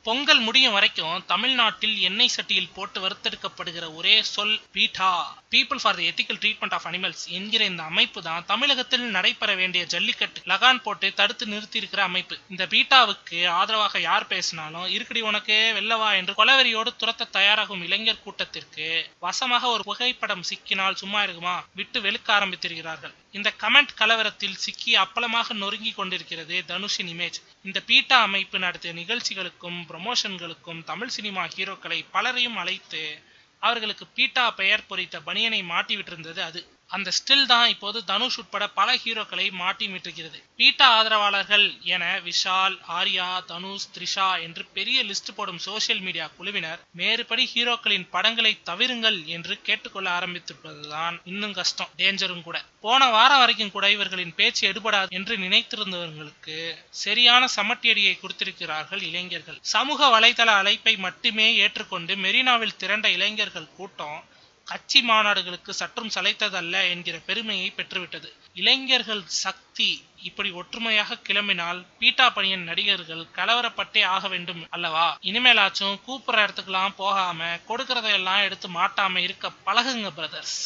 பொங்கல் முடியும் வரைக்கும் தமிழ்நாட்டில் எண்ணெய் சட்டியில் போட்டு வறுத்தெடுக்கப்படுகிற ஒரே சொல் PETA, people for the ethical treatment of animals என்கிற இந்த அமைப்பு தான் தமிழகத்தில் நடைபெற வேண்டிய ஜல்லிக்கட்டு லகான் போட்டு தடுத்து நிறுத்தி இருக்கிற அமைப்பு. இந்த பீட்டாவுக்கு ஆதரவாக யார் பேசினாலும் இருக்கடி உனக்கு வெல்லவா என்று கொலவெறியோடு துரத்த தயாராகும் இளைஞர் கூட்டத்திற்கு வசமாக ஒரு புகைப்படம் சிக்கினால் சும்மா இருக்குமா, விட்டு வெளுக்க ஆரம்பித்திருக்கிறார்கள். இந்த கமெண்ட் கலவரத்தில் சிக்கி அப்பளமாக நொறுங்கி கொண்டிருக்கிறது தனுஷின் இமேஜ். இந்த பீட்டா அமைப்பு நடத்திய நிகழ்ச்சிகளுக்கும் ப்ரமோஷன்களுக்கும் தமிழ் சினிமா ஹீரோக்களை பலரையும் அழைத்து அவர்களுக்கு பீட்டா பெயர் பொறித்த பனியனை மாட்டி விட்டிருந்தது அது. அந்த ஸ்டில் தான் இப்போது தனுஷ் உட்பட பல ஹீரோக்களை மாட்டி விட்டிருக்கிறது. பீட்டா ஆதரவாளர்கள் என விஷால், ஆர்யா, தனுஷ், த்ரிஷா என்று பெரிய லிஸ்ட் போடும் சோசியல் மீடியா குழுவினர் மேறுபடி ஹீரோக்களின் படங்களை தவிருங்கள் என்று கேட்டுக்கொள்ள ஆரம்பித்திருப்பதுதான் இன்னும் கஷ்டம், டேஞ்சரும் கூட. போன வாரம் வரைக்கும் கூட இவர்களின் பேச்சு எடுபடாது என்று நினைத்திருந்தவர்களுக்கு சரியான சமட்டியடியை கொடுத்திருக்கிறார்கள் இளைஞர்கள். சமூக வலைதள அழைப்பை மட்டுமே ஏற்றுக்கொண்டு மெரினாவில் திரண்ட இளைஞர்கள் கூட்டம் கட்சி மாநாடுகளுக்கு சற்றும் சளைத்ததல்ல என்கிற பெருமையை பெற்றுவிட்டது. இளைஞர்கள் சக்தி இப்படி ஒற்றுமையாக கிளம்பினால் பீட்டா பனியன் நடிகர்கள் கலவரப்பட்டே ஆக வேண்டும் அல்லவா? இனிமேலாச்சும் கூப்பிடுற இடத்துக்கெல்லாம் போகாம கொடுக்கறதையெல்லாம் எடுத்து மாட்டாம இருக்க பழகுங்க பிரதர்ஸ்.